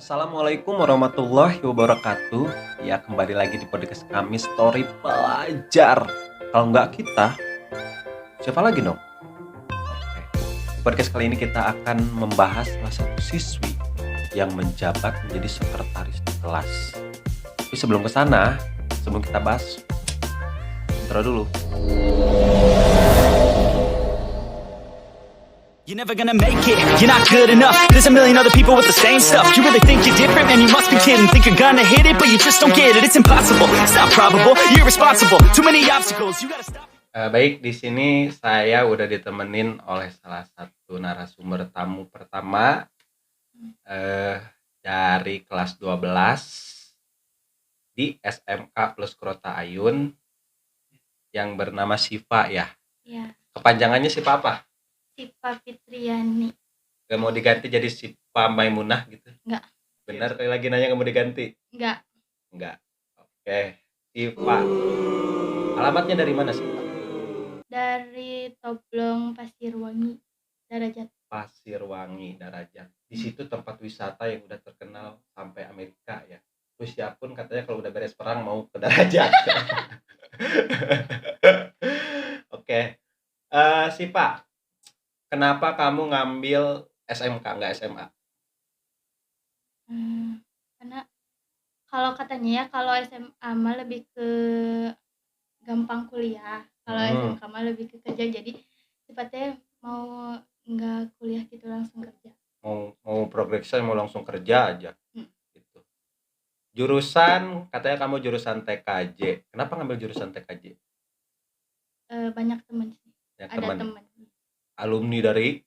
Assalamualaikum warahmatullahi wabarakatuh. Ya, kembali lagi di podcast kami Story Pelajar. Kalau nggak kita, siapa lagi dong? Oke. Di podcast kali ini kita akan membahas salah satu siswi yang menjabat menjadi sekretaris di kelas. Tapi sebelum ke sana, sebelum kita bahas, intro dulu. You're never gonna make it, you're not good enough. There's a million other people with the same stuff. You really think you're different, man, you must be kidding. Think you're gonna hit it, but you just don't get it. It's impossible, it's not probable, you're irresponsible. Too many obstacles, you gotta stop. Baik, di sini saya udah ditemenin oleh salah satu narasumber tamu pertama dari kelas 12 di SMK Plus Krota Ayun yang bernama Siva ya. Ya, Kepanjangannya Siva apa? Siva Fitriani. Gak mau diganti jadi Siva Maimunah gitu? Enggak. Benar, sekali lagi nanya gak mau diganti? Enggak. Enggak. Oke, Siva. Alamatnya dari mana Siva? Dari Toblong Pasirwangi, Darajat. Pasirwangi, Darajat. Di situ tempat wisata yang udah terkenal sampai Amerika ya. Rusia pun katanya kalau udah beres perang mau ke Darajat. Oke. Siva, kenapa kamu ngambil SMK nggak SMA? Karena kalau katanya ya kalau SMA mah lebih ke gampang kuliah, kalau SMK mah lebih ke kerja, jadi sifatnya mau nggak kuliah gitu langsung kerja. Mau progresnya mau langsung kerja aja. Gitu. Jurusan, katanya kamu jurusan TKJ. Kenapa ngambil jurusan TKJ? Banyak teman sih. Ya, Ada teman alumni dari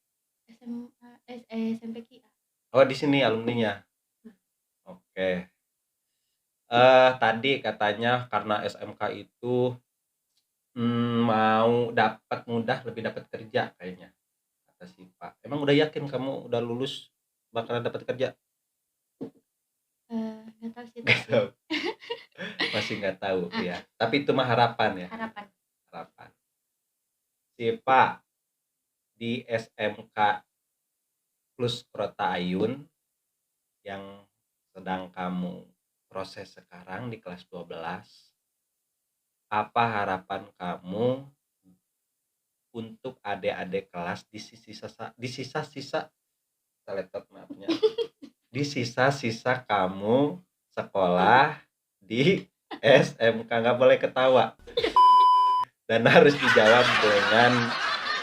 SMPK. Oh, di sini alumninya. Oke. Tadi katanya karena SMK itu mau dapat mudah, lebih dapat kerja kayaknya, kata Siva. Emang udah yakin kamu udah lulus bakalan dapat kerja? Nggak tahu sih. Nggak tahu. Masih nggak tahu ya. Tapi itu mah harapan ya. Harapan. Siva, di SMK Plus Krota Ayun yang sedang kamu proses sekarang di kelas 12, apa harapan kamu untuk adik-adik kelas di sisa-sisa kamu sekolah di SMK? Nggak boleh ketawa dan harus dijawab dengan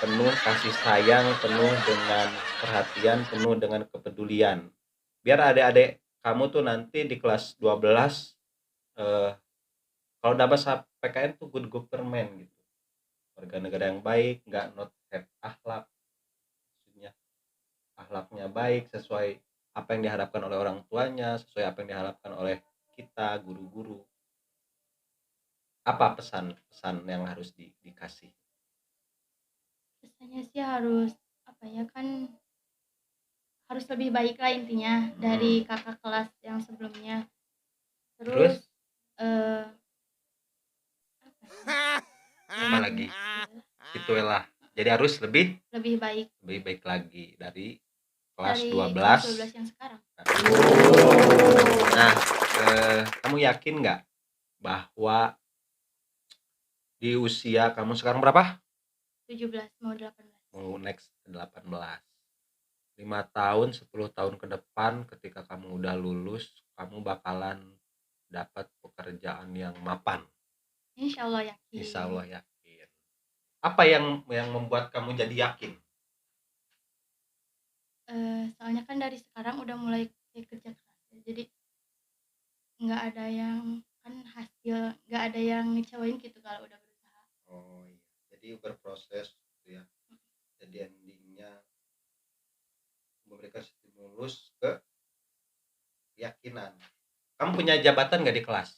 penuh kasih sayang, penuh dengan perhatian, penuh dengan kepedulian, biar adik-adik kamu tuh nanti di kelas 12 kalau dapat PKN tuh good government gitu, warga negara yang baik, nggak not have akhlak, maksudnya akhlaknya baik sesuai apa yang diharapkan oleh orang tuanya, sesuai apa yang diharapkan oleh kita guru-guru. Apa pesan-pesan yang harus dikasih? Pesannya sih harus apa ya, kan harus lebih baik lah intinya dari kakak kelas yang sebelumnya. Terus apa lagi? Itulah. Jadi harus lebih baik lagi dari kelas dari 12. kelas 12 yang sekarang. Nah, kamu yakin nggak bahwa di usia kamu sekarang berapa? 17 mau 18. Mau next 18. 5 tahun, 10 tahun ke depan ketika kamu udah lulus, kamu bakalan dapat pekerjaan yang mapan. Insya Allah yakin. Apa yang membuat kamu jadi yakin? Soalnya kan dari sekarang udah mulai kerja keras ya. Jadi nggak ada yang kan hasil, nggak ada yang ngecewain gitu kalau udah berusaha. Oh iya, jadi berproses gitu ya. Jadi endingnya memberikan stimulus ke keyakinan. Kamu punya jabatan nggak di kelas?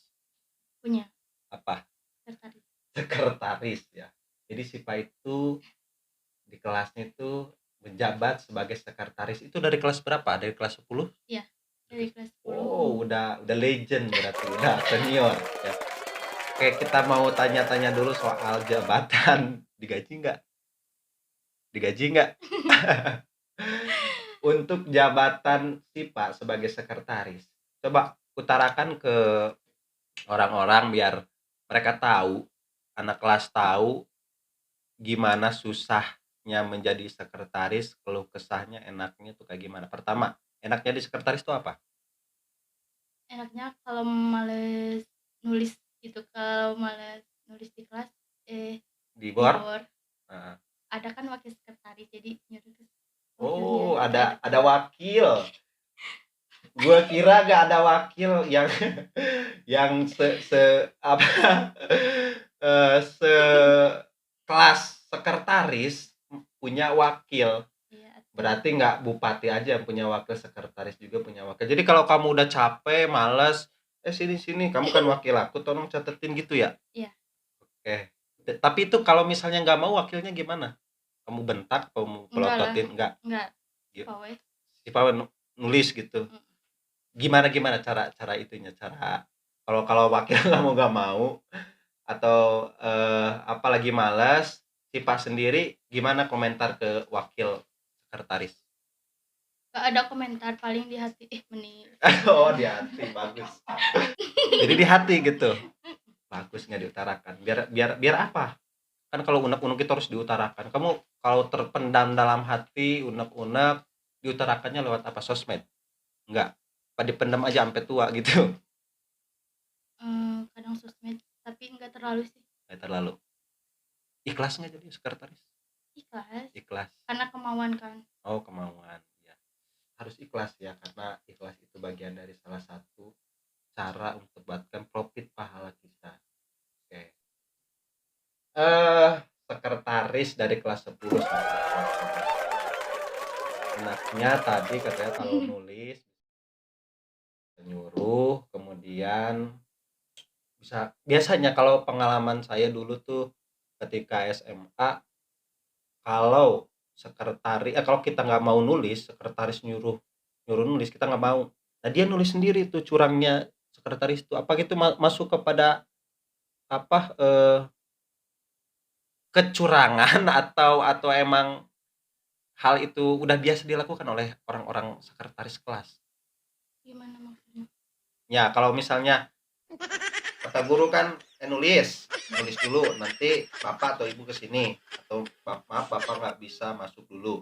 Punya. Apa? Sekretaris ya. Jadi Siva itu di kelasnya itu menjabat sebagai sekretaris. Itu dari kelas berapa? Dari kelas 10? Iya, dari kelas 10. Oh, udah legend berarti, udah senior ya. Oke, kita mau tanya-tanya dulu soal jabatan. Digaji nggak? untuk jabatan SIPA sebagai sekretaris, coba utarakan ke orang-orang biar mereka tahu, anak kelas tahu gimana susahnya menjadi sekretaris, keluh kesahnya, enaknya tuh kayak gimana. Pertama, enaknya di sekretaris tuh apa? Enaknya kalau males nulis gitu, kalau males nulis di kelas Di di bor? bawah Heeh. ada kan wakil sekretaris, jadi nyuruh ke Oh, wakilnya ada wakil. Gua kira gak ada wakil yang yang apa sekelas sekretaris punya wakil. iya atuh. Berarti nggak bupati aja yang punya wakil, sekretaris juga punya wakil. Jadi kalau kamu udah capek, males, sini kamu kan wakil aku, tolong catetin gitu ya. Iya. Oke. Tapi itu kalau misalnya nggak mau wakilnya gimana? Kamu bentak, kamu Enggak lah, pelototin, nggak? enggak Gitu. pawai. Si Pawan nulis gitu. Mm. Gimana cara itunya, cara kalau wakil nggak mau atau apalagi malas, si Pak sendiri gimana komentar ke wakil sekretaris? Gak ada komentar, paling di hati meni. Oh, di hati, bagus. Jadi di hati gitu, bagus, nggak diutarakan. Biar apa? Kan kalau unek-unek itu harus diutarakan. Kamu kalau terpendam dalam hati, unek-unek, diutarakannya lewat apa? Sosmed? Enggak, apa dipendam aja sampai tua gitu? Kadang sosmed, tapi enggak terlalu sih. Nggak terlalu. Ikhlas nggak jadi sekretaris? Ikhlas. Karena kemauan kan. Oh, kemauan ya. Harus ikhlas ya, karena ikhlas itu bagian dari salah satu cara untuk dapatkan profit pahala kita. Oke. Sekretaris dari kelas 10 sampai kelas 11. Enaknya tadi katanya kalau nulis nyuruh, kemudian biasanya kalau pengalaman saya dulu tuh ketika SMA, kalau kalau kita nggak mau nulis, sekretaris nyuruh nyuruh nulis, kita nggak mau. Nah, dia nulis sendiri tuh, curangnya sekretaris itu apa gitu, masuk kepada apa kecurangan atau emang hal itu udah biasa dilakukan oleh orang-orang sekretaris kelas. Gimana maksudnya? Ya, kalau misalnya kata guru kan nulis dulu, nanti bapak atau ibu kesini, atau maaf bapak nggak bisa masuk dulu.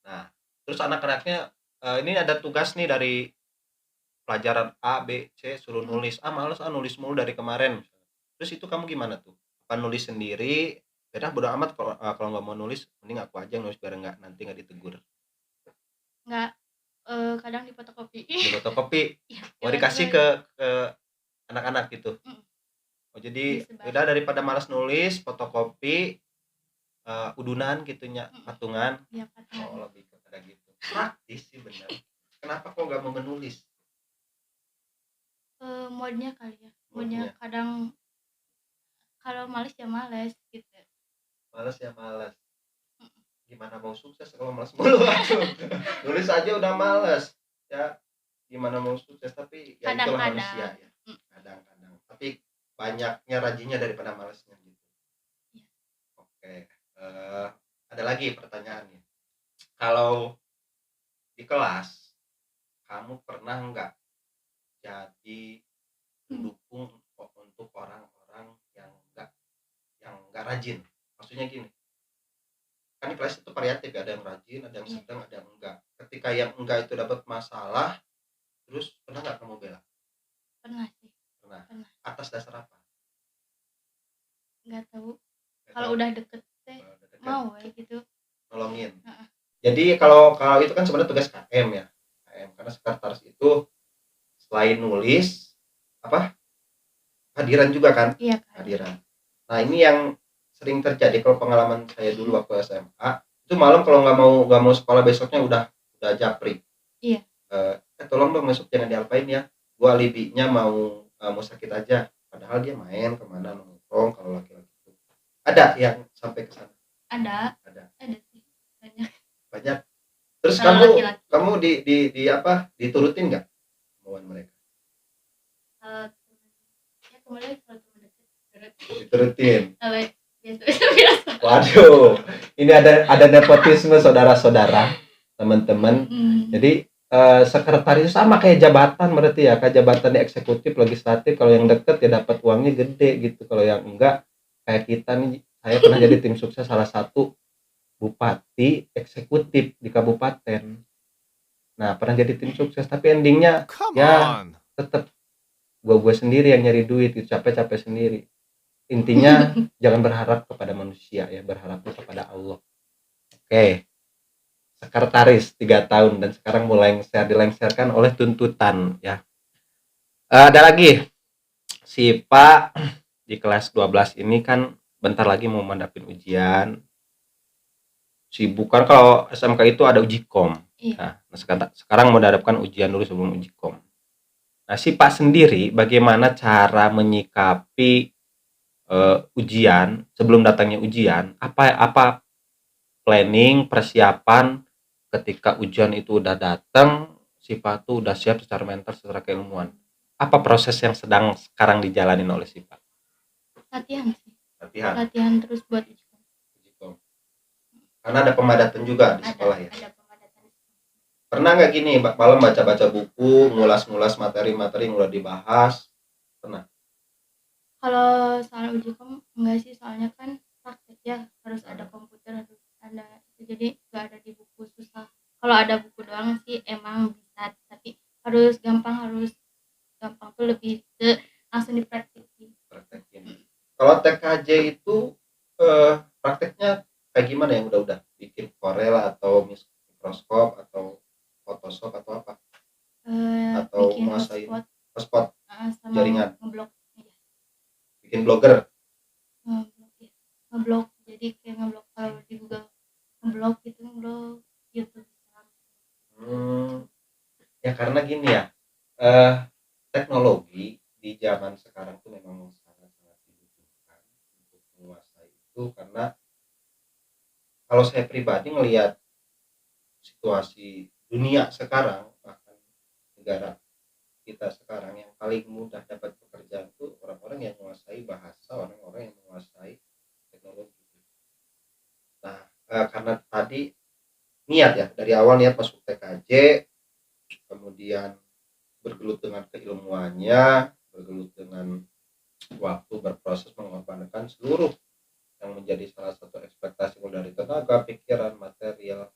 Nah, terus anak-anaknya ini ada tugas nih dari pelajaran A, B, C, suruh nulis. Males nulis mulu dari kemarin. Terus itu kamu gimana tuh? Apa nulis sendiri? Udah bodo amat, kalau nggak mau nulis, mending aku aja nulis biar nanti nggak ditegur. Enggak, kadang di fotokopi. Di fotokopi. Iya, Mau dikasih ke anak-anak gitu. Oh, jadi Disebar. udah daripada malas nulis, fotokopi, udunan gitunya, patungan. Iya, patungan. Oh, lebih kepada gitu. Praktis sih benar. Kenapa kok nggak mau menulis? Modnya kali ya. Modnya kadang kalau males ya males gitu. Males ya males. Gimana mau sukses kalau males mulu? Nulis aja udah males. Ya, gimana mau sukses, tapi ya itulah manusia ya. Kadang-kadang. Tapi banyaknya rajinnya daripada malesnya gitu. Iya. Oke. Ada lagi pertanyaannya. Kalau di kelas, kamu pernah nggak jadi pendukung untuk orang-orang yang nggak rajin? Maksudnya gini, kan di kelas itu variatif, ada yang rajin, ada yang sedang, ada yang enggak. Ketika yang enggak itu dapat masalah, terus pernah nggak kamu bela? Pernah sih. Pernah. Pernah. Atas dasar apa? Nggak tahu. Kalau udah deket mau ya gitu. Nolongin. Jadi kalau itu kan sebenarnya tugas KM ya. KM, karena sekretaris itu selain nulis apa? Hadiran juga kan? Iya, hadiran. Nah, ini yang sering terjadi kalau pengalaman saya dulu waktu SMA, itu malam kalau nggak mau sekolah besoknya udah japri. Iya. Tolong dong besok jangan diapain ya, gua alibinya mau sakit aja, padahal dia main kemana nongkrong. Kalau laki-laki itu ada yang sampai ke sana? Ada sih, banyak. Terus kalau kamu di apa, diturutin nggak kemauan mereka? Ya kembali kalau teman dekat Diturutin. Biasa. Waduh, ini ada nepotisme saudara-saudara teman-teman. Mm. Jadi sekretaris sama kayak jabatan berarti ya, kayak jabatan di eksekutif legislatif, kalau yang deket ya dapat uangnya gede gitu, kalau yang enggak kayak kita nih, saya pernah jadi tim sukses salah satu bupati eksekutif di kabupaten. Nah pernah jadi tim sukses tapi endingnya Come ya on. tetap gue sendiri yang nyari duit gitu, capek-capek sendiri. Intinya jangan berharap kepada manusia ya, berharapnya kepada Allah. Oke, sekretaris 3 tahun dan sekarang mulai dilengsarkan oleh tuntutan ya. Ada lagi si Pak di kelas 12 ini kan bentar lagi mau menghadapi ujian. Sibuk kan kalau SMK itu ada uji kom. Iya. Nah, sekarang mau menghadapkan ujian dulu sebelum uji kom. Nah, si Pak sendiri bagaimana cara menyikapi ujian sebelum datangnya ujian? Apa planning persiapan ketika ujian itu udah datang, si Pak tuh udah siap secara mental, secara keilmuan. Apa proses yang sedang sekarang dijalanin oleh si Pak? Latihan sih. Latihan. Latihan terus buat uji kom. Uji kom. Karena ada pemadatan juga di sekolah ya. Ada pemadatan. Pernah nggak gini, malam baca-baca buku, ngulas-ngulas materi-materi yang udah dibahas? Pernah? Kalau soal uji kom enggak sih, soalnya kan praktek ya, harus ada komputer, harus ada itu, jadi nggak ada di buku, susah. Kalau ada buku doang sih emang bisa, tapi harus gampang tuh lebih ke langsung dipraktekin. Kalau TKJ itu prakteknya kayak gimana yang udah bikin Corel atau mikroskop atau Photoshop atau apa? Atau Bikin menguasai hotspot, hotspot sama jaringan, ngeblok ya. bikin blogger. Ngeblok, jadi kayak ngeblok kalau di Google, ngeblok gitu, ngeblok YouTube. Ya karena gini ya, teknologi di zaman sekarang tuh memang sangat-sangat dibutuhkan untuk menguasai itu, karena kalau saya pribadi ngelihat situasi dunia sekarang, bahkan negara kita sekarang, yang paling mudah dapat pekerjaan itu orang-orang yang menguasai bahasa, orang-orang yang menguasai teknologi. Nah, karena tadi niat ya, dari awal niat masuk TKJ, kemudian bergelut dengan keilmuannya, bergelut dengan waktu, berproses mengorbankan seluruh yang menjadi salah satu ekspektasi dari tenaga, pikiran, material,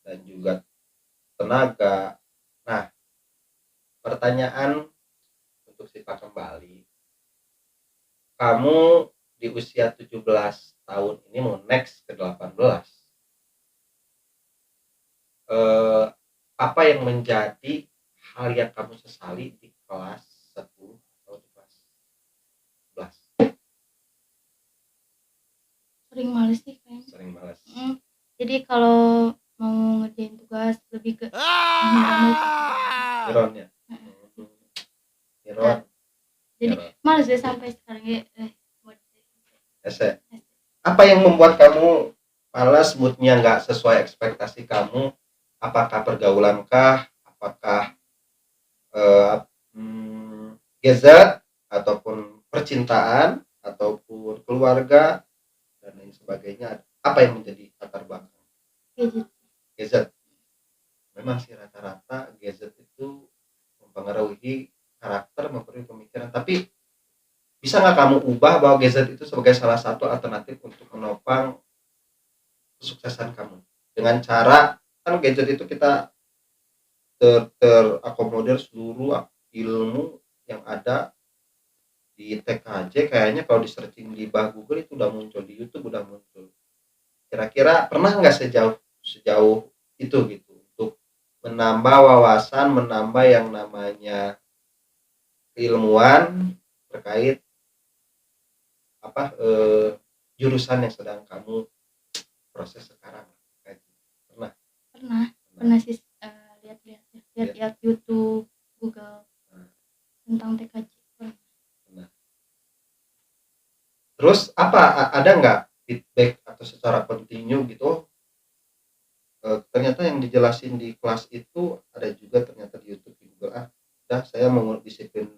dan juga tenaga. Nah, pertanyaan untuk Siva kembali, kamu di usia 17 tahun ini mau next ke 18, apa yang menjadi hal yang kamu sesali di kelas 10 atau di kelas 11? Sering males sih kayaknya. Sering males. Jadi kalau mau ngerjain tugas lebih ke Iron ya. Iron. Jadi males deh sampai sekarang ya. Apa yang membuat kamu malas, moodnya nggak sesuai ekspektasi kamu? Apakah pergaulankah? Apakah gadget, ataupun percintaan, ataupun keluarga, dan lain sebagainya? Apa yang menjadi latar belakang? Gadget. Memang sih rata-rata gadget itu mempengaruhi karakter, mempengaruhi pemikiran. Tapi bisa nggak kamu ubah bahwa gadget itu sebagai salah satu alternatif untuk menopang kesuksesan kamu? Dengan cara, kan gadget itu kita terakomodir seluruh ilmu yang ada di TKJ. Kayaknya kalau di searching di bah Google itu udah muncul, di YouTube udah muncul. Kira-kira pernah nggak sejauh itu gitu untuk menambah wawasan, menambah yang namanya keilmuan terkait jurusan yang sedang kamu proses sekarang? Pernah sih, lihat YouTube, Google tentang TKJ. Terus ada nggak feedback atau secara kontinu gitu? Ternyata yang dijelasin di kelas itu ada juga ternyata di YouTube, di Google. Udah, saya mau disiplin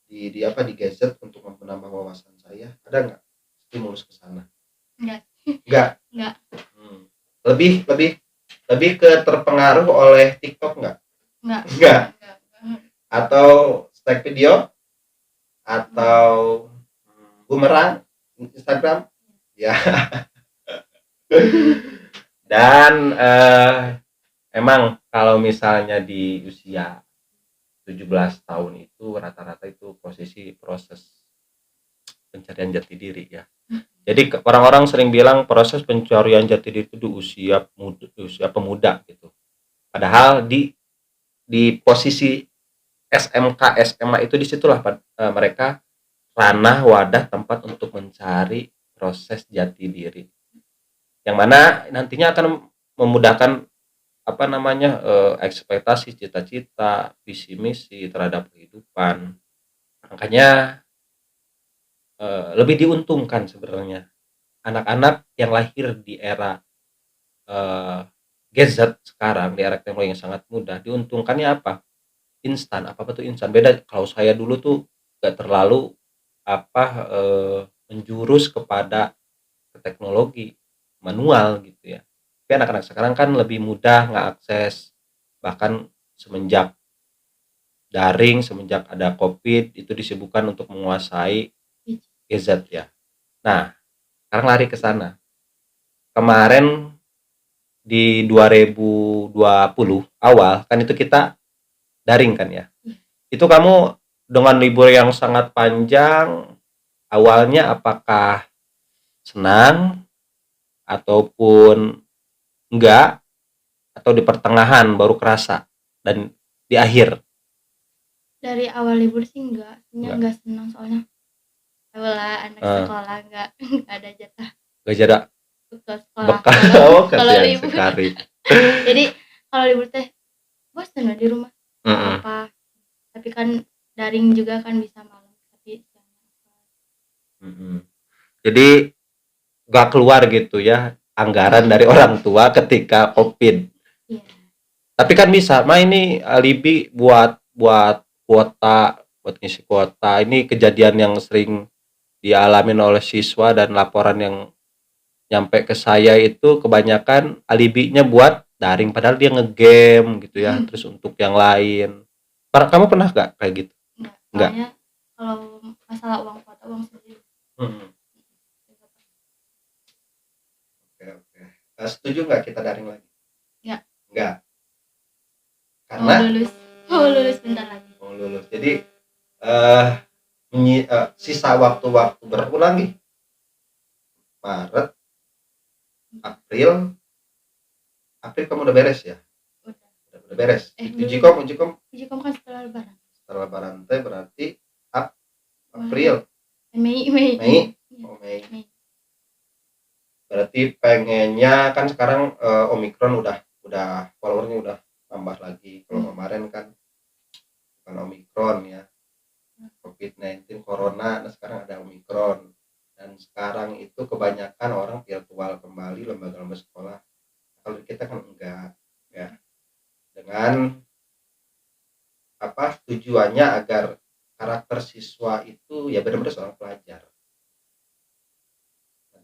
di gadget untuk menambah wawasan saya. Ada nggak stimulus ke sana? Enggak. Lebih lebih ke terpengaruh oleh TikTok nggak? Enggak. Nggak. Atau stack video? Atau bumerang Instagram? Ya. Dan emang kalau misalnya di usia 17 tahun itu rata-rata itu posisi proses pencarian jati diri ya. Jadi orang-orang sering bilang proses pencarian jati diri itu di usia pemuda gitu. Padahal di posisi SMK, SMA itu disitulah mereka ranah wadah tempat untuk mencari proses jati diri. Yang mana nantinya akan memudahkan ekspektasi, cita-cita, visi misi terhadap kehidupan. Makanya lebih diuntungkan sebenarnya anak-anak yang lahir di era gadget sekarang, di era teknologi yang sangat mudah. Diuntungkannya apa? Instan, apa tuh instan. Beda kalau saya dulu tuh gak terlalu menjurus kepada teknologi manual gitu ya. Tapi anak-anak sekarang kan lebih mudah ngeakses, bahkan semenjak daring, semenjak ada COVID itu disibukkan untuk menguasai gadget ya. Nah, sekarang lari ke sana. Kemarin di 2020 awal kan itu kita daring kan ya. Itu kamu dengan libur yang sangat panjang, awalnya apakah senang ataupun enggak, atau di pertengahan baru kerasa dan di akhir? Dari awal libur sih enggak senang, soalnya lah anak Eh, sekolah enggak ada jatah gak ada bekal sekolah bekal. kalau Kasihan libur. sekali. Jadi kalau libur teh bosan lah di rumah. Mm-mm. Apa tapi kan daring juga kan bisa malam tapi Mm-mm. Jadi gak keluar gitu ya anggaran dari orang tua ketika COVID. iya. Tapi kan bisa, ini alibi buat buat kuota, buat ngisi kuota. Ini kejadian yang sering dialamin oleh siswa dan laporan yang nyampe ke saya itu kebanyakan alibinya buat daring padahal dia ngegame gitu ya. Terus untuk yang lain. Kamu pernah gak kayak gitu? Enggak. Soalnya kalau masalah uang kuota uang sendiri. Oke. Setuju nggak kita daring lagi? Nggak. Mau Karena lulus bentar lagi. mau lulus. Jadi sisa waktu-waktu berulang nih. Maret, April kamu udah beres ya? Udah beres. Uji kom kan setelah lebaran. Setelah lebaran teh berarti April, Mei. Oh, Mei. Berarti pengennya kan sekarang Omikron udah followernya udah tambah lagi. Kalau kemarin kan bukan Omikron ya, COVID-19 Corona, nah sekarang ada Omikron. Dan sekarang itu kebanyakan orang virtual kembali lembaga-lembaga sekolah. Kalau kita kan enggak ya. Dengan tujuannya agar karakter siswa itu ya benar-benar seorang pelajar.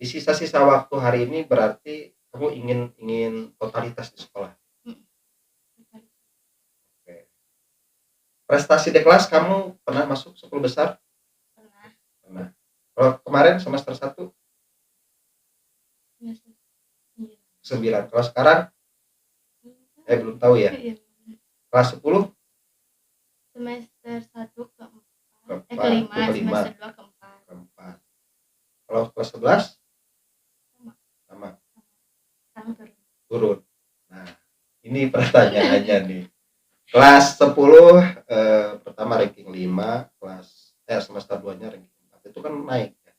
Di sisa-sisa waktu hari ini berarti kamu ingin totalitas di sekolah. Oke. Prestasi di kelas kamu pernah masuk 10 besar? Pernah. Kalau kemarin semester 1 9. Kalau sekarang belum tahu ya. Kelas 10 semester 1 ke 4 ke ke 5, kelima. semester 2 ke 4. Kalau kelas 11 sama Sekarang turun. Nah, ini pertanyaannya nih. Kelas 10 pertama ranking 5, kelas semester 2-nya ranking 4. Itu kan naik ya.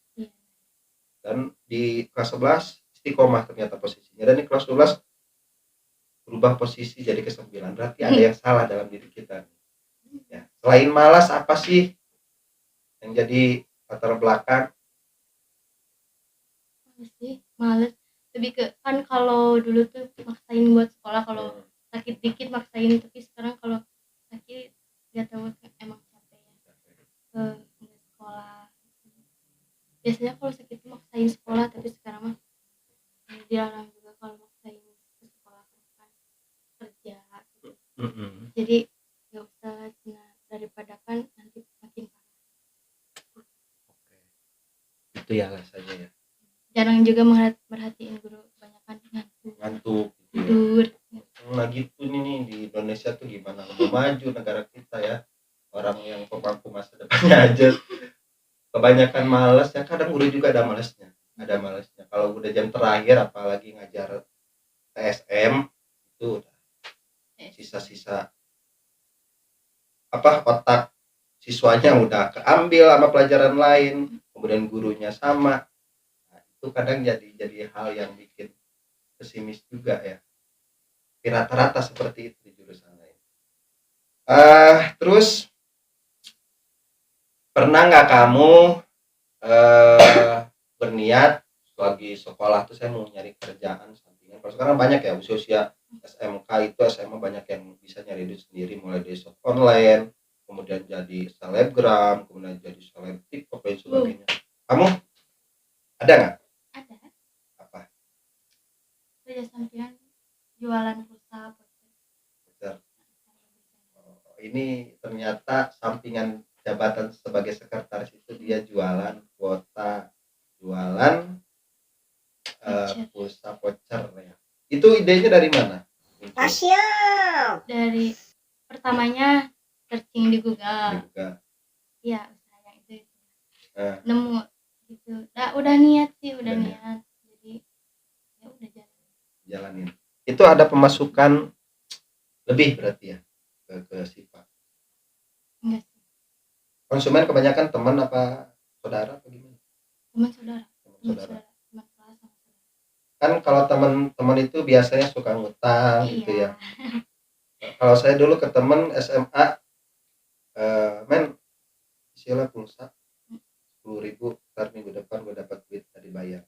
Dan di kelas 11 istiqomah ternyata posisinya, dan di kelas 12 berubah posisi jadi ke 9. Berarti ada yang salah dalam diri kita. Ya. Selain malas, apa sih yang jadi latar belakang? Males lebih ke kan kalau dulu tuh maksain buat sekolah, kalau sakit dikit maksain, tapi sekarang kalau sakit nggak tahu emang capek ya ke sekolah. Biasanya kalau sakit tuh maksain sekolah, tapi sekarang mah dilarang juga kalau maksain ke sekolah kan. cenah daripada kan nanti makin parah. Oke. Itu ya alasannya ya. Jarang juga merhatiin guru, kebanyakan ngantuk, Ngantuk gitu ya. tidur. Nah gitu nih di Indonesia tuh gimana mau maju negara kita ya. Orang yang pemangku masa depannya aja kebanyakan malas ya, kadang guru juga ada malasnya. Kalau udah jam terakhir apalagi ngajar TSM itu udah sisa-sisa otak siswanya udah keambil sama pelajaran lain, kemudian gurunya sama. Nah, itu kadang jadi hal yang bikin pesimis juga ya. Di rata-rata seperti itu di jurusan lain. Terus pernah nggak kamu berniat lagi sekolah tuh saya mau nyari kerjaan sampingan? Kalau sekarang banyak ya usia SMK itu SMA banyak yang bisa nyari duit sendiri, mulai dari shop online, kemudian jadi selebgram, kemudian jadi seleb TikTok dan sebagainya. Kamu ada nggak? Ada Apa? kerja sampingan, jualan pulsa, Betul. Oh, ini ternyata sampingan jabatan sebagai sekretaris itu dia jualan kuota, jualan pulsa voucher ya. Itu idenya dari mana? dari pertamanya searching di Google. Iya, usaha yang itu. Nemu gitu. Udah niat sih, udah niat. Jadi ya udah jalanin. Itu ada pemasukan lebih berarti ya ke Siva. enggak sih. Konsumen kebanyakan teman apa saudara apa gimana? Teman saudara. Teman kelas sama saudara. Kan kalau teman-teman itu biasanya suka ngutang gitu ya. Kalau saya dulu ke teman SMA men isilah pulsa 10.000, ntar minggu depan gue dapat duit tadi bayar.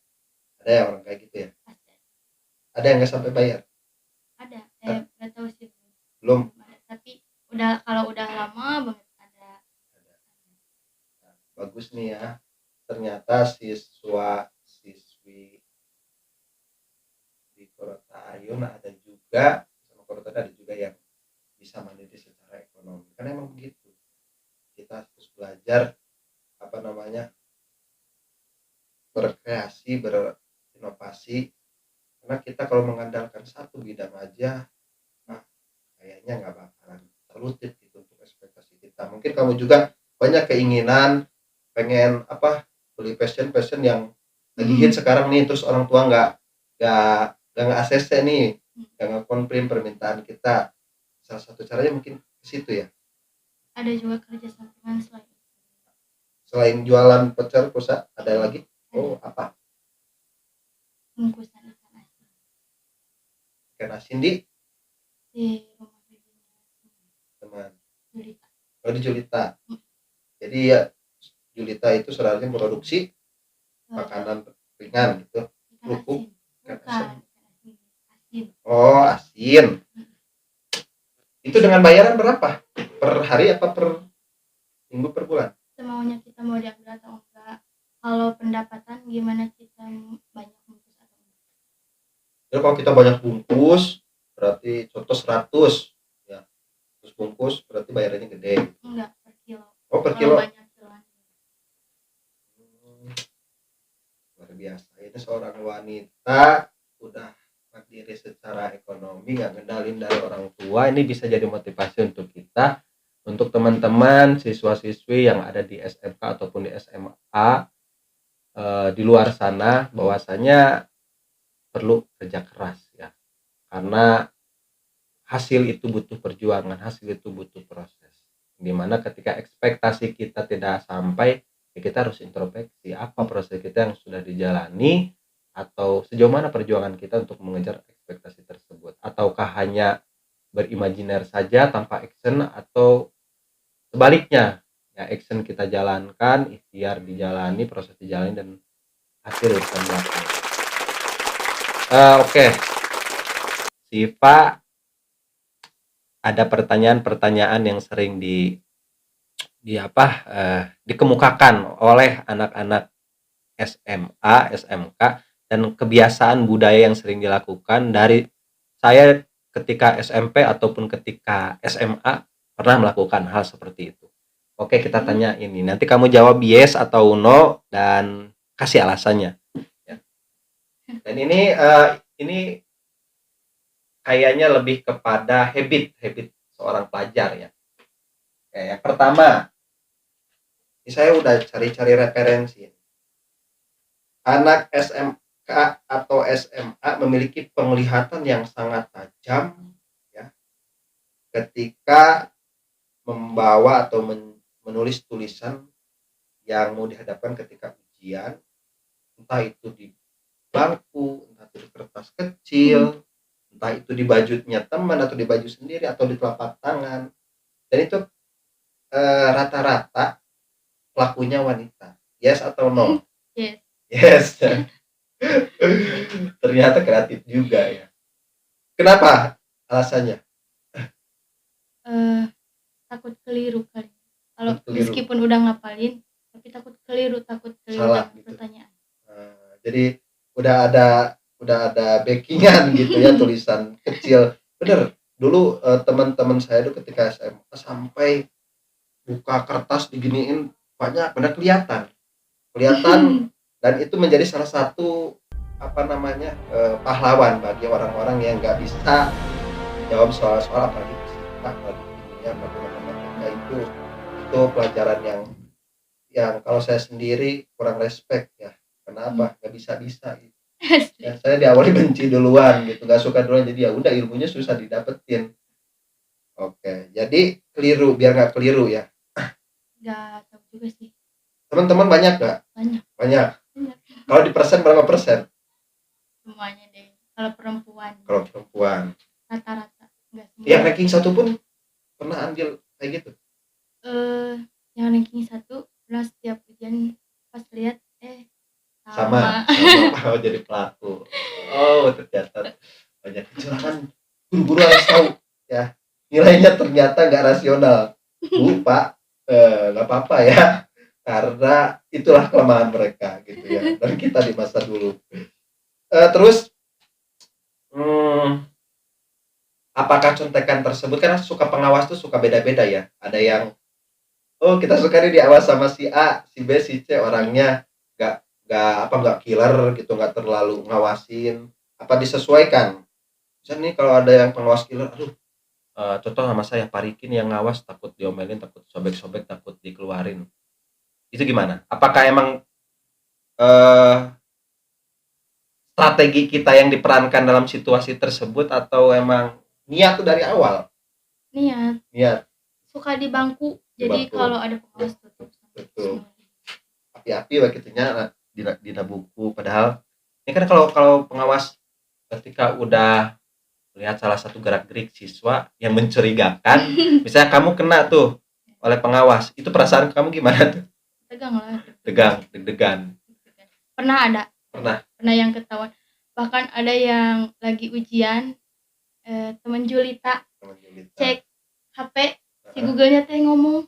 Ada yang orang kayak gitu ya? Ada yang nggak sampai bayar? Ada, nggak tahu sih belum. Tapi kalau udah lama banget ada. Nah, bagus nih ya. Ternyata siswi di Korotaayun ada juga, sama Korotaayun ada juga yang bisa mandiri secara ekonomi. Karena emang begitu. Kita harus belajar berkreasi, berinovasi. Karena kita kalau mengandalkan satu bidang aja, kayaknya nggak bakalan terwujud gitu untuk ekspektasi kita. Mungkin kamu juga banyak keinginan pengen beli fashion yang lagi hit sekarang nih, terus orang tua nggak ACC nih, nggak nge-confirm permintaan kita. Salah satu caranya mungkin ke situ ya. Ada juga kerja sampingan Selain jualan pecel pulsa, ada lagi? Oh, apa? Bungkusan ikan asin. Ikan asin di Rumah teman. Julita. Oh, di Julita. Jadi ya Julita itu sebenarnya produksi makanan ringan gitu. Kerupuk. Asin. Oh, asin. Itu dengan bayaran berapa? Per hari apa per minggu, per bulan? Semaunya kita mau diambil atau enggak. Kalau pendapatan gimana kita banyak bungkus atau enggak. Jadi kalau kita banyak bungkus berarti contoh 100 ya. Terus bungkus berarti bayarannya gede. Enggak, per kilo. Oh, per kilo. Banyak kiloan. Luar biasa. Ini seorang wanita udah mandiri secara ekonomi, nggak ngendalin dari orang tua. Ini bisa jadi motivasi untuk kita, untuk teman-teman siswa-siswi yang ada di SMK ataupun di SMA di luar sana, bahwasanya perlu kerja keras ya, karena hasil itu butuh perjuangan, hasil itu butuh proses, dimana ketika ekspektasi kita tidak sampai ya kita harus introspeksi apa proses kita yang sudah dijalani, atau sejauh mana perjuangan kita untuk mengejar ekspektasi tersebut, ataukah hanya berimajiner saja tanpa action, atau sebaliknya ya, action kita jalankan, ikhtiar dijalani, proses dijalani, dan hasil urusan belakang. Oke. Siva, ada pertanyaan-pertanyaan yang sering dikemukakan oleh anak-anak SMA, SMK, dan kebiasaan budaya yang sering dilakukan dari saya ketika SMP ataupun ketika SMA. pernah melakukan hal seperti itu. Oke, kita tanya ini. Nanti kamu jawab yes atau no dan kasih alasannya. Ya. Dan ini kayaknya lebih kepada habit seorang pelajar ya. Oke, yang pertama, ini saya udah cari-cari referensi. Anak SMK atau SMA memiliki penglihatan yang sangat tajam ya, ketika membawa atau menulis tulisan yang mau dihadapkan ketika ujian, entah itu di bangku, entah itu di kertas kecil, entah itu di bajunya teman atau di baju sendiri atau di telapak tangan. Dan itu rata-rata pelakunya wanita. Yes atau no? Yes. Yes. Ternyata kreatif juga ya. Kenapa alasannya? Takut keliru kali. Kalau Takut keliru. meskipun udah ngapalin, tapi takut keliru Salah dengan gitu. pertanyaan. Jadi udah ada backingan gitu ya, tulisan kecil. Bener. Dulu teman-teman saya itu ketika SMA sampai buka kertas diginiin banyak benar kelihatan dan itu menjadi salah satu pahlawan bagi orang-orang yang nggak bisa jawab soal-soal apalagi fisika, apalagi kimia, apalagi matematika. Itu pelajaran yang kalau saya sendiri kurang respect ya. Kenapa nggak bisa gitu. Ya, saya diawali benci duluan gitu, nggak suka duluan, jadi ya udah ilmunya susah didapetin. Oke, jadi keliru, biar nggak keliru ya. Nggak tahu juga sih. Teman-teman banyak nggak? Banyak. Kalau di persen berapa persen? Semuanya deh. Kalau perempuan rata-rata nggak semua. Yang ranking 1 pun pernah ambil kayak gitu? Yang ranking 1 pernah setiap ujian pas lihat sama. Oh, jadi pelaku. Oh, ternyata banyak kecurangan. Guru-guru harus tahu ya, nilainya ternyata nggak rasional. Bu, Pak, nggak apa-apa ya, karena itulah kelemahan mereka gitu ya, dan kita di masa dulu. Terus apakah contekan tersebut, karena suka pengawas tuh suka beda-beda ya, ada yang kita suka nih diawas sama si A, si B, si C, orangnya nggak killer gitu, nggak terlalu ngawasin, apa disesuaikan. Misalnya nih kalau ada yang pengawas killer, contoh sama saya Parikin yang ngawas, takut diomelin, takut sobek-sobek, takut dikeluarin. Itu gimana? Apakah emang strategi kita yang diperankan dalam situasi tersebut, atau emang niat tuh dari awal? Niat. Suka di bangku. Jadi kalau ada pengawas tutup. Betul. Api-api begitunya di buku. Padahal ini kan kalau pengawas ketika udah lihat salah satu gerak-gerik siswa yang mencurigakan, misalnya kamu kena tuh oleh pengawas, itu perasaan kamu gimana tuh? Tegang lah. Deg-degan. Pernah yang ketahuan. Bahkan ada yang lagi ujian, teman Julita cek HP, si Google-nya teh ngomong.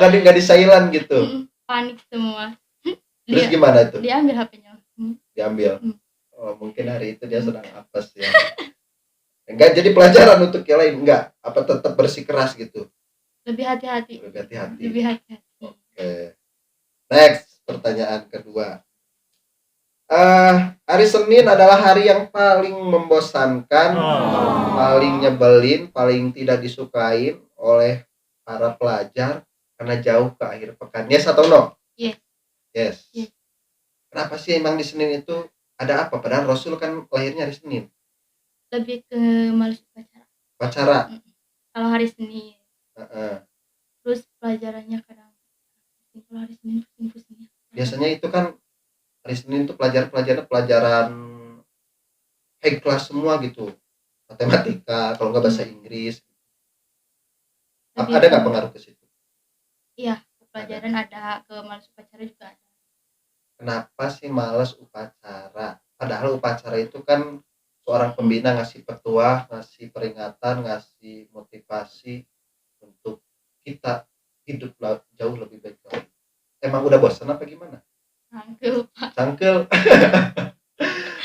Nggak di silent gitu. Panik semua. Terus gimana itu? Diambil HP-nya. Diambil. Mungkin hari itu dia sedang apes ya. Enggak jadi pelajaran untuk yang lain, enggak? Apa tetap bersikeras gitu? Lebih hati-hati. Oke. Next, pertanyaan kedua. Hari Senin adalah hari yang paling membosankan, paling nyebelin, paling tidak disukain oleh para pelajar karena jauh ke akhir pekan. Yes atau no? Yes. Kenapa sih emang di Senin itu ada apa? Padahal Rasul kan lahirnya hari Senin. Lebih ke males upacara. Kalau hari Senin. Terus pelajarannya kadang kalau hari Senin pusing-pusingnya. Biasanya itu kan hari Senin itu pelajaran high class semua gitu, matematika, kalau nggak bahasa Inggris. Ada nggak pengaruh ke situ? Iya, pelajaran ada, ke malas upacara juga ada. Kenapa sih malas upacara? Padahal upacara itu kan seorang pembina ngasih petuah, ngasih peringatan, ngasih motivasi untuk kita hidup jauh lebih baik lagi. Emang udah bosan apa gimana? Cangkel.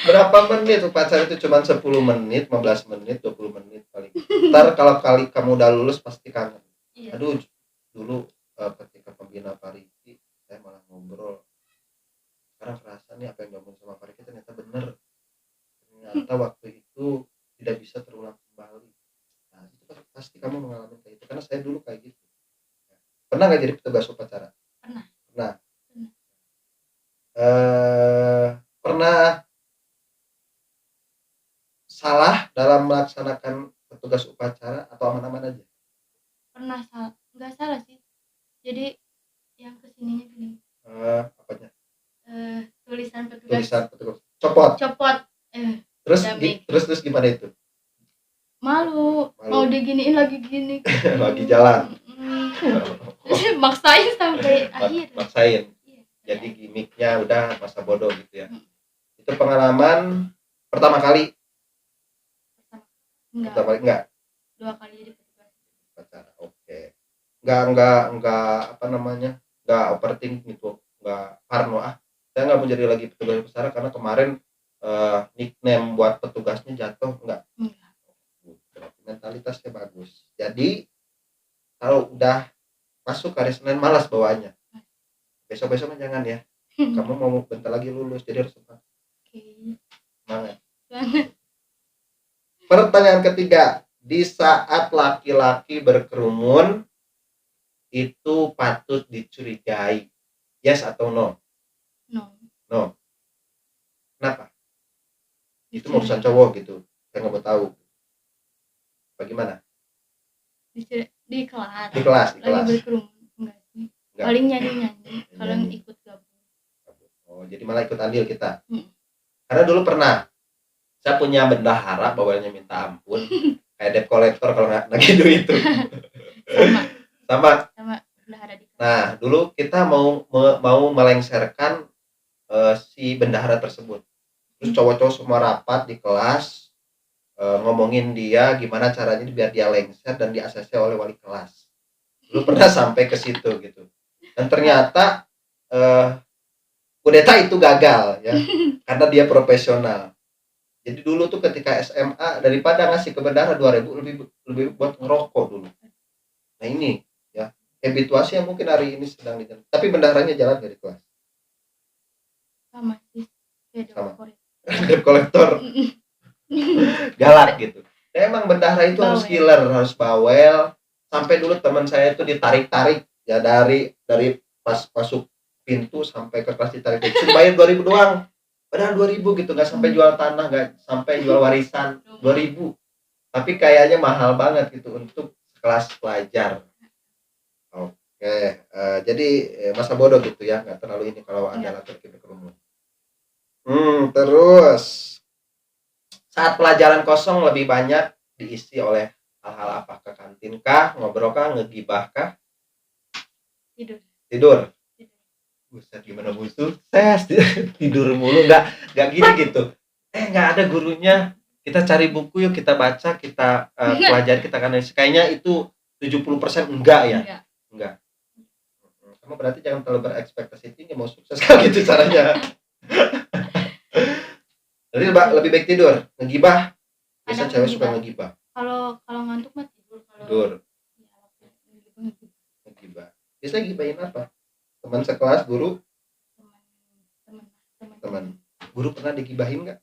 Berapa menit upacara itu? Cuma 10 menit, 15 menit, 20 menit paling. Ntar kalau kali kamu udah lulus pasti kangen. Iya. Aduh, dulu ketika pembina Pariki saya malah ngobrol. Sekarang kerasa nih apa yang diomongin sama Pariki ternyata bener. Ternyata waktu itu tidak bisa terulang kembali. Nah, itu pasti kamu mengalami kayak itu karena saya dulu kayak gitu. Pernah nggak jadi petugas upacara? Pernah. Pernah. Pernah. Pernah salah dalam melaksanakan petugas upacara atau aman-aman aja? Pernah nggak salah sih, jadi yang kesininya gini, Apanya? tulisan petugas Tulisan petugas. Copot. Terus Terus gimana itu? malu mau diginiin lagi gini Lagi jalan. maksain sampai akhir. Maksain. Iya. Jadi gimmicknya udah masa bodoh gitu ya. Itu pengalaman pertama kali. Enggak. 2 kali jadi petugas Upacara. Oke. Enggak apa namanya? Enggak overthinking gitu. Enggak parno saya nggak mau jadi lagi petugas upacara karena kemarin nickname buat petugasnya jatuh. Enggak. Mentalitasnya bagus. Jadi kalau udah masuk hari Senin malas bawaannya. Besok-besok jangan ya. Kamu mau bentar lagi lulus jadi harus semangat. Semangat. Pertanyaan ketiga, di saat laki-laki berkerumun itu patut dicurigai. Yes atau no? No. Kenapa? Itu urusan cowok gitu. Saya nggak mau tahu. Bagaimana? Di kelas. Di kelas. Lagi berkerumun enggak sih? Paling nyanyi kalau ikut gabung. Oh, jadi malah ikut andil kita. Karena dulu pernah saya punya bendahara bawelnya minta ampun. Kayak debt collector kalau nggak nagih duit itu. Sama bendahara di kelas. Nah, dulu kita mau melengsarkan si bendahara tersebut. Terus cowok-cowok semua rapat di kelas ngomongin dia gimana caranya biar dia lengser dan di-ACC oleh wali kelas. Dulu pernah sampai ke situ gitu. Dan ternyata kudeta itu gagal ya. Karena dia profesional. Jadi dulu tuh ketika SMA daripada ngasih ke bendahara 2.000 lebih buat ngerokok dulu. Nah ini ya habituasi yang mungkin hari ini sedang dijalan. Tapi bendaharanya jalan dari kelas. Sama sih. Debt collector. Galak gitu. Nah, emang bendahara itu harus killer, harus bawel. Sampai dulu teman saya itu ditarik-tarik ya dari pas masuk pintu sampai ke kelas ditarik. Cuma bayar 2.000 doang. Padahal 2.000 gitu, nggak sampai jual tanah, nggak sampai jual warisan, 2.000. Tapi kayaknya mahal banget gitu untuk kelas pelajar. Oke, jadi masa bodoh gitu ya, nggak terlalu ini kalau ada laki-laki berkerumun. Terus saat pelajaran kosong lebih banyak diisi oleh hal-hal apa? Ke kantin kah, ngobrol kah, ngegibah kah? Tidur. Buset, gimana Bu sukses tidur mulu, nggak gini gitu. Nggak ada gurunya, kita cari buku yuk, kita baca, kita pelajari, kita kanalisa. Kayaknya itu 70% enggak ya? Enggak. Kamu berarti jangan terlalu berekspektasi tinggi mau sukses kalau gitu caranya. Jadi lebih baik tidur, ngegibah. Biasa cewek suka ngegibah. Kalau ngantuk mah tidur. Ngegibah. Biasa gibahin apa? Teman sekelas, guru? Teman. Guru pernah digibahin nggak?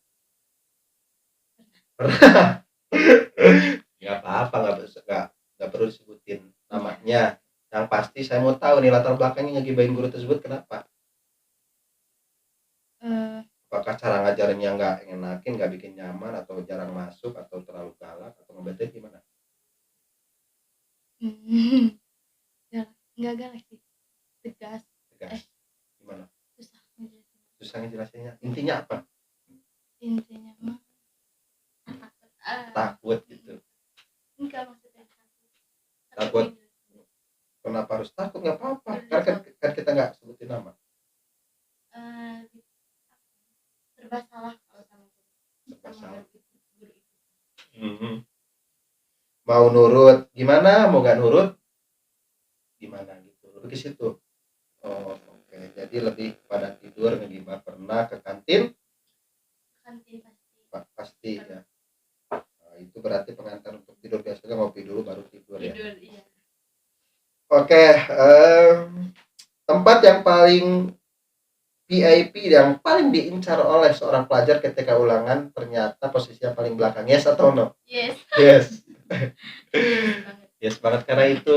Pernah. Nggak apa-apa, nggak perlu disebutin namanya. Yang pasti saya mau tahu nih latar belakangnya ngegibahin guru tersebut kenapa? Apakah cara ngajarinnya nggak enakin, nggak bikin nyaman, atau jarang masuk, atau terlalu galak, atau ngebetain gimana? Nggak galak sih, tegas. Gimana? Susah ngejelasinnya. Intinya apa? Intinya mah takut gitu. Enggak, maksudnya takut. Kenapa harus takut? Nggak apa-apa. Kan kita nggak sebutin nama. Serba salah kalau sama guru. Mau nurut gimana, mau nggak nurut gimana gitu, lebih ke situ. Oke. Jadi lebih pada tidur, ngegibah. Pernah ke kantin kantin pasti. Pasti ya. Nah, itu berarti pengantar untuk tidur, biasanya ngopi dulu baru tidur ya. Tidur iya. Oke, tempat yang paling VIP yang paling diincar oleh seorang pelajar ketika ulangan ternyata posisinya paling belakang. Yes atau no? Yes. Yes. Banget. Yes banget, karena itu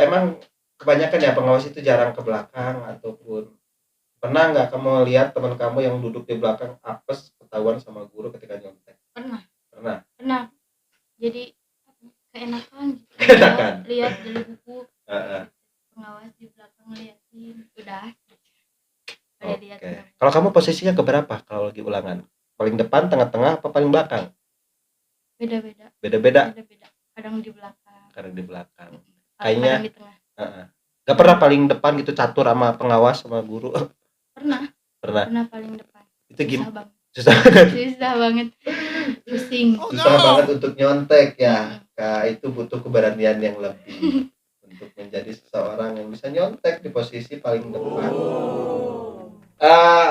emang kebanyakan ya pengawas itu jarang ke belakang, ataupun pernah nggak kamu lihat teman kamu yang duduk di belakang apes ketahuan sama guru ketika nyontek? Pernah. Jadi keenakan gitu. Keenakan. Lihat dari buku Heeh. pengawas di belakang liatin udah. Boleh lihat. Oke. Kalau kamu posisinya keberapa kalau lagi ulangan? Paling depan, tengah-tengah, apa paling belakang? Beda-beda. Beda-beda. Kadang di belakang. Kadang di belakang. Kadang Kayaknya- di tengah. Gak pernah paling depan gitu, catur sama pengawas sama guru? Pernah paling depan. Itu Susah gimana? banget. Susah Banget. Pusing. Susah banget untuk nyontek ya. Nah, itu butuh keberanian yang lebih untuk menjadi seseorang yang bisa nyontek di posisi paling depan.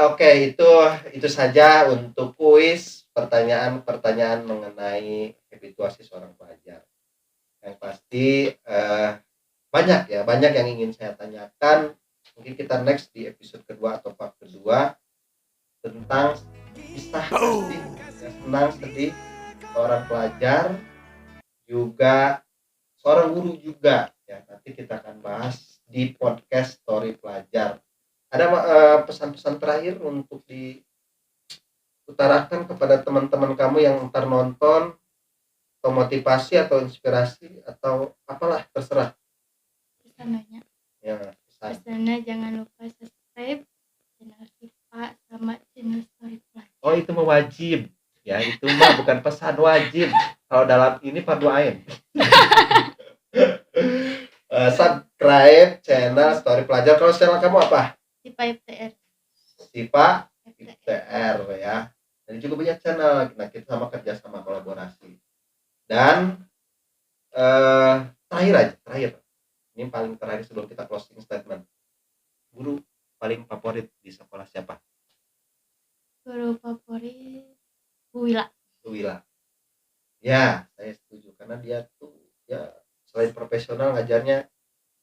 Oke, itu saja untuk kuis pertanyaan mengenai habituasi seorang pelajar. Yang pasti banyak yang ingin saya tanyakan. Mungkin kita next di episode kedua atau part kedua tentang kisah sedih, senang sedih seorang pelajar, juga seorang guru juga ya. Nanti kita akan bahas di podcast Story Pelajar. Ada pesan-pesan terakhir untuk diutarakan kepada teman-teman kamu yang ntar nonton, atau motivasi atau inspirasi atau apalah, terserah Pesannya. ya. Pesannya jangan lupa subscribe channel Sipa sama channel Story Pelajar. Oh, itu mah wajib ya, itu mah bukan pesan, wajib. Kalau dalam ini fardu ain. Subscribe channel Story Pelajar. Kalau channel kamu apa? Sipa FTR. Sipa FTR ya. Dan juga banyak channel. Nah, kita kerjasama kolaborasi. Dan terakhir. Ini paling terakhir sebelum kita closing statement. Guru paling favorit di sekolah siapa? Guru favorit Bu Wila. Ya, saya setuju karena dia tuh ya selain profesional ngajarnya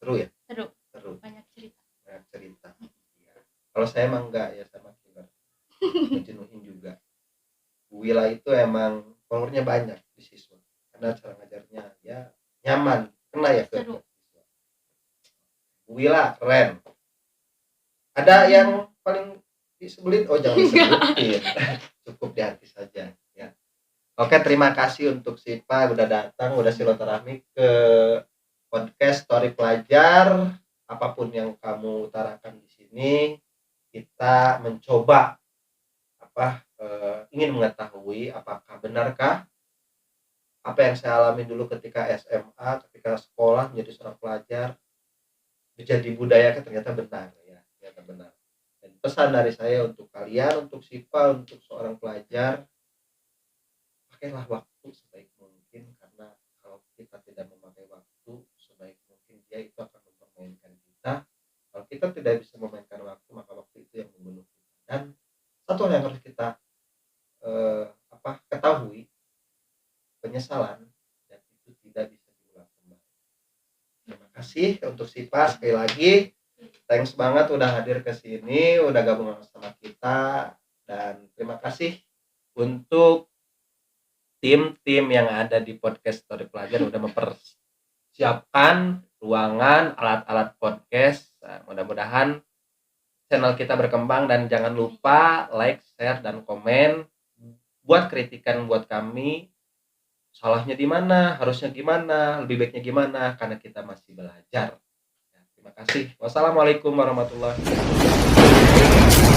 seru ya. Seru. Banyak cerita. Ya. Kalau saya emang enggak ya, sama killer. Menjenuhin juga. Bu Wila itu emang powernya banyak di siswa. Karena cara ngajarnya ya nyaman, kena ya ke Seru. siswa. Bu Wila keren. Ada yang paling disebelin? Oh, jangan disebutin. Cukup di hati saja ya. Oke, terima kasih untuk Sipa udah datang, udah silaturahmi ke podcast Story Pelajar. Apapun yang kamu utarakan di sini, kita mencoba ingin mengetahui apakah benarkah apa yang saya alami dulu ketika SMA, ketika sekolah menjadi seorang pelajar, menjadi budaya, ternyata benar ya, ternyata benar. Dan pesan dari saya untuk kalian, untuk Sipa, untuk seorang pelajar, pakailah waktu sebaik mungkin, karena kalau kita tidak memakai waktu sebaik mungkin, dia itu akan mempermainkan kita. Kalau kita tidak bisa memainkan waktu, maka waktu itu yang membunuh kita. Dan satu hal yang harus kita ketahui, penyesalan dan itu tidak bisa diulang kembali. Terima kasih untuk Sipa sekali lagi. Thanks banget udah hadir ke sini, udah gabung sama kita, dan terima kasih untuk tim-tim yang ada di podcast Story Pelajar udah mempersiapkan ruangan, alat-alat podcast. Nah, mudah-mudahan channel kita berkembang, dan jangan lupa like, share, dan komen. Buat kritikan buat kami, salahnya di mana, harusnya gimana, lebih baiknya gimana, karena kita masih belajar. Terima kasih. Wassalamualaikum warahmatullahi wabarakatuh.